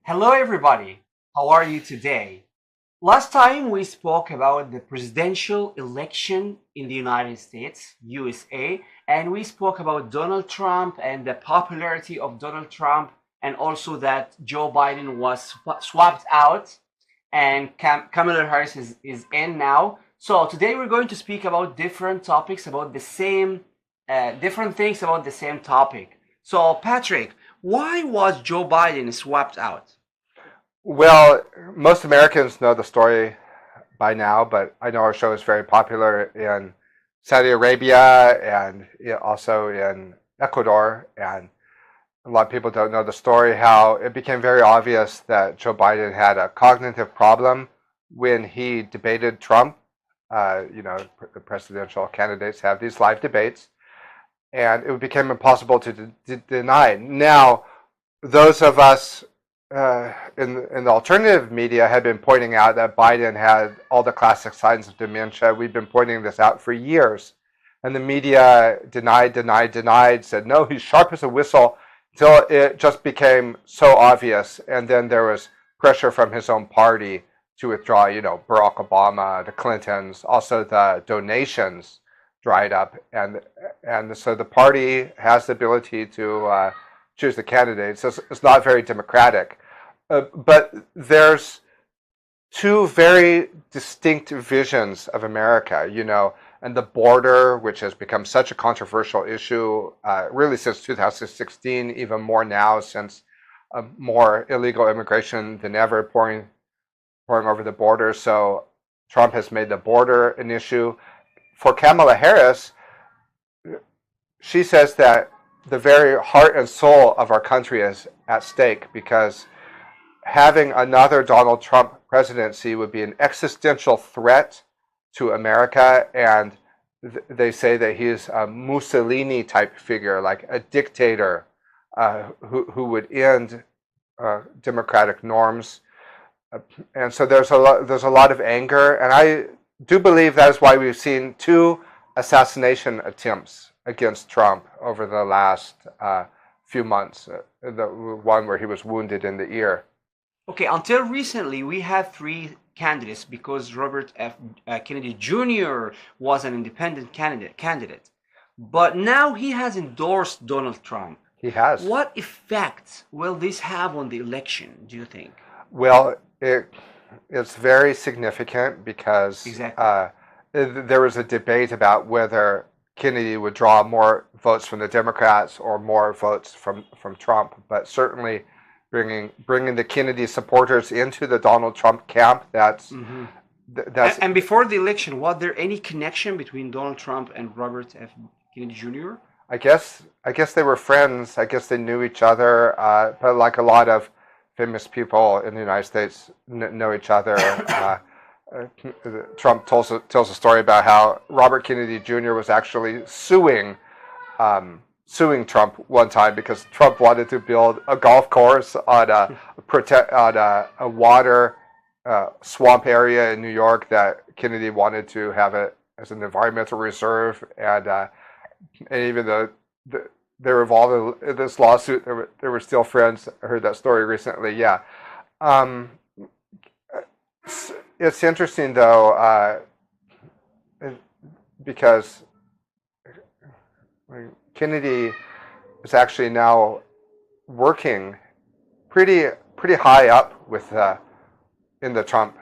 Hello, everybody. How are you today? Last time we spoke about the presidential election in the United States, USA, and we spoke about Donald Trump and the popularity of Donald Trump, and also that Joe Biden was swapped out and Kamala Harris is in now. So today we're going to speak about different topics about the same, different things about the same topic. So, Patrick, why was Joe Biden swapped out? Well, most Americans know the story by now, but I know our show is very popular in Saudi Arabia and also in Ecuador. And a lot of people don't know the story, how it became very obvious that Joe Biden had a cognitive problem when he debated Trump. The presidential candidates have these live debates, and it became impossible to deny. Now, those of us in the alternative media had been pointing out that Biden had all the classic signs of dementia. We've been pointing this out for years. And the media denied, said, no, he's sharp as a whistle, until it just became so obvious. And then there was pressure from his own party to withdraw, Barack Obama, the Clintons, also the donations dried up. And so the party has the ability to choose the candidates. It's not very democratic. But there's two very distinct visions of America, and the border, which has become such a controversial issue, really since 2016, even more now since more illegal immigration than ever pouring over the border. So Trump has made the border an issue. For Kamala Harris, she says that the very heart and soul of our country is at stake because having another Donald Trump presidency would be an existential threat to America. And they say that he's a Mussolini type figure, like a dictator who would end democratic norms. And so there's a lot of anger. And I do believe that is why we've seen two assassination attempts against Trump over the last few months. The one where he was wounded in the ear. Okay, until recently, we had three candidates because Robert F. Kennedy Jr. was an independent candidate. But now he has endorsed Donald Trump. He has. What effect will this have on the election, do you think? Well, it's very significant because Exactly. there was a debate about whether Kennedy would draw more votes from the Democrats or more votes from Trump. But certainly bringing the Kennedy supporters into the Donald Trump camp, that's Mm-hmm. that's And before the election, was there any connection between Donald Trump and Robert F. Kennedy Jr.? I guess they were friends. I guess they knew each other. But like a lot of famous people in the United States know each other. Trump tells a story about how Robert Kennedy Jr. was actually suing Trump one time because Trump wanted to build a golf course on a water swamp area in New York that Kennedy wanted to have it as an environmental reserve, and even though they were involved in this lawsuit, they were still friends. I heard that story recently. Yeah, um, it's interesting though because Kennedy is actually now working pretty high up with in the Trump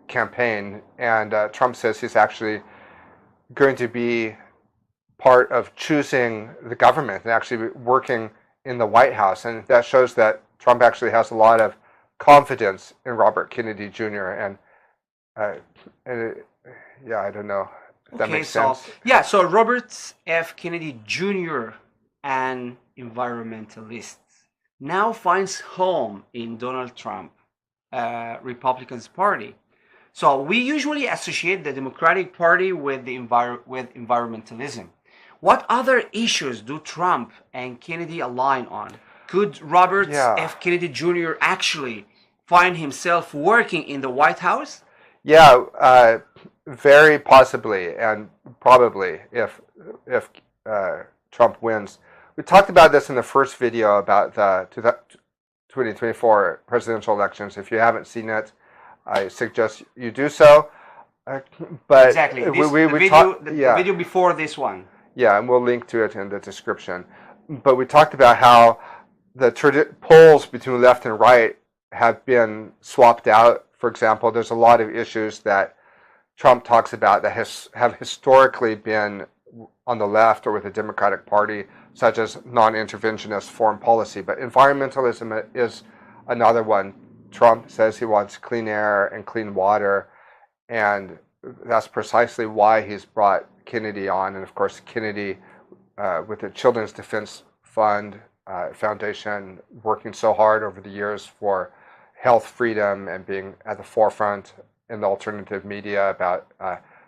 campaign, and Trump says he's actually going to be part of choosing the government and actually working in the White House, and that shows that Trump actually has a lot of confidence in Robert Kennedy Jr. Uh, and yeah, I don't know if that Okay, makes so sense. yeah, so Robert F. Kennedy Jr., an environmentalist, now finds home in Donald Trump, Republicans Party. So we usually associate the Democratic Party with with environmentalism. What other issues do Trump and Kennedy align on? Could Robert Yeah, F. Kennedy Jr. actually find himself working in the White House? yeah, very possibly, and probably if Trump wins. We talked about this in the first video about the 2024 presidential elections. If you haven't seen it, I suggest you do so. But Exactly. The yeah, video before this one. yeah, and we'll link to it in the description. But we talked about how the polls between left and right have been swapped out. For example, there's a lot of issues that Trump talks about that have historically been on the left or with the Democratic Party, such as non-interventionist foreign policy. But environmentalism is another one. Trump says he wants clean air and clean water, and that's precisely why he's brought Kennedy on. And of course, Kennedy, with the Children's Defense Fund Foundation, working so hard over the years for health freedom and being at the forefront in the alternative media about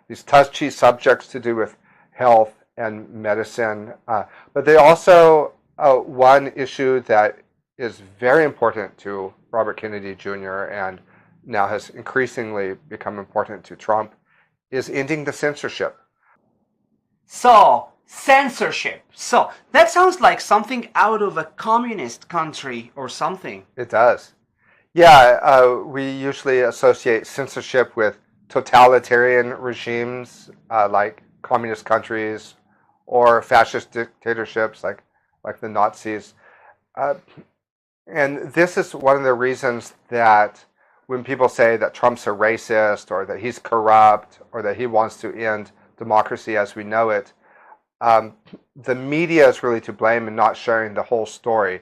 these touchy subjects to do with health and medicine. But they also, one issue that is very important to Robert Kennedy Jr. and now has increasingly become important to Trump is ending the censorship. So, censorship. So, that sounds like something out of a communist country or something. It does. Yeah, we usually associate censorship with totalitarian regimes like communist countries or fascist dictatorships like the Nazis. And this is one of the reasons that when people say that Trump's a racist or that he's corrupt or that he wants to end democracy as we know it, the media is really to blame in not sharing the whole story.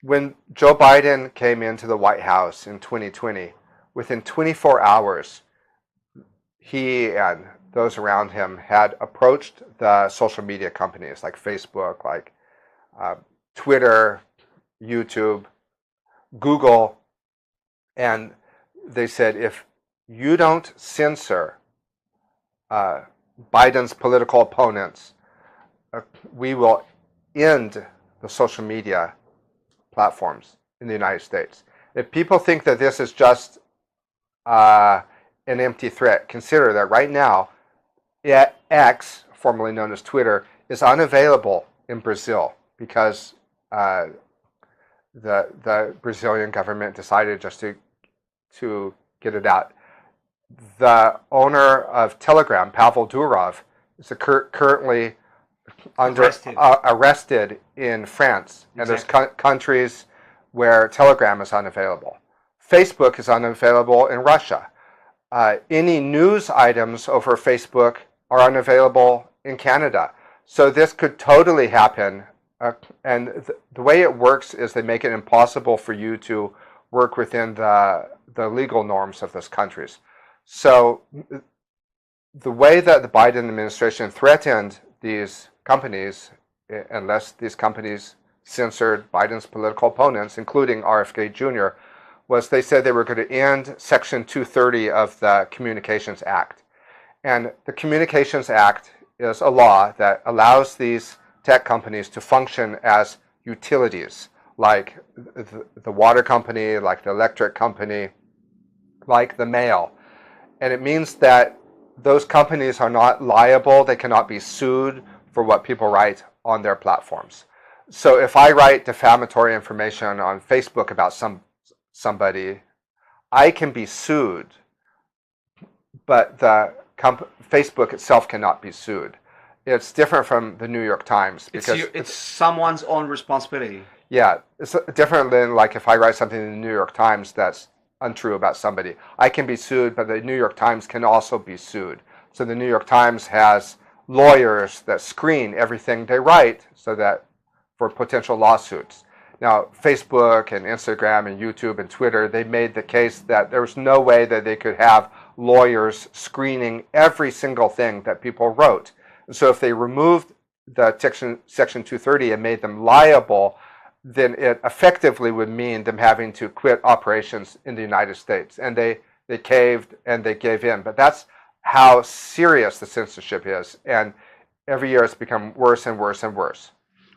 When Joe Biden came into the White House in 2020, within 24 hours, he and those around him had approached the social media companies like Facebook, like Twitter, YouTube, Google, and they said, if you don't censor Biden's political opponents, we will end the social media platforms in the United States. If people think that this is just an empty threat, consider that right now, X, formerly known as Twitter, is unavailable in Brazil because the Brazilian government decided just to get it out. The owner of Telegram, Pavel Durov, is currently arrested in France. And there's countries where Telegram is unavailable. Facebook is unavailable in Russia. Any news items over Facebook are unavailable in Canada. So this could totally happen. And the way it works is they make it impossible for you to work within the legal norms of those countries. So the way that the Biden administration threatened these companies, unless these companies censored Biden's political opponents, including RFK Jr., was they said they were going to end Section 230 of the Communications Act. And the Communications Act is a law that allows these tech companies to function as utilities, like the water company, like the electric company, like the mail. And it means that those companies are not liable, they cannot be sued for what people write on their platforms. So if I write defamatory information on Facebook about somebody, I can be sued, but the Facebook itself cannot be sued. It's different from the New York Times because it's someone's own responsibility. Yeah, it's different than like if I write something in the New York Times that's untrue about somebody. I can be sued, but the New York Times can also be sued. So the New York Times has lawyers that screen everything they write so that for potential lawsuits. Now, Facebook and Instagram and YouTube and Twitter, they made the case that there was no way that they could have lawyers screening every single thing that people wrote. So if they removed the Section 230 and made them liable, then it effectively would mean them having to quit operations in the United States. And they caved and they gave in. But that's how serious the censorship is. And every year it's become worse and worse and worse.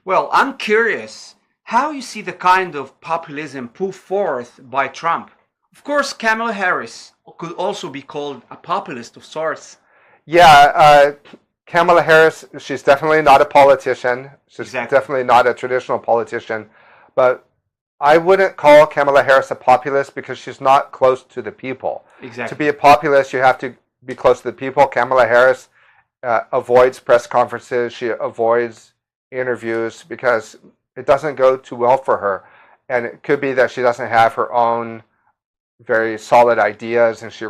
Well, I'm curious how you see the kind of populism put forth by Trump. Of course, Kamala Harris could also be called a populist of sorts. Yeah, Kamala Harris, she's definitely not a politician. She's definitely not a traditional politician. But I wouldn't call Kamala Harris a populist because she's not close to the people. Exactly. To be a populist, you have to be close to the people. Kamala Harris avoids press conferences. She avoids interviews because it doesn't go too well for her. And it could be that she doesn't have her own very solid ideas and she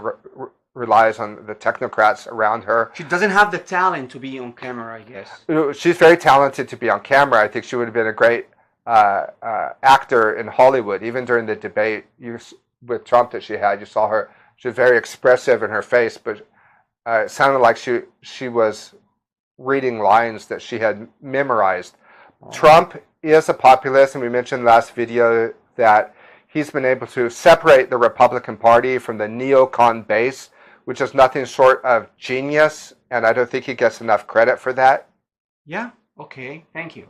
relies on the technocrats around her. She doesn't have the talent to be on camera, I guess. She's very talented to be on camera. I think she would have been a great actor in Hollywood. Even during the debate with Trump that she had, you saw her. She was very expressive in her face, but it sounded like she was reading lines that she had memorized. Oh. Trump is a populist, and we mentioned last video that he's been able to separate the Republican Party from the neocon base, which is nothing short of genius, and I don't think he gets enough credit for that. Yeah, okay, thank you.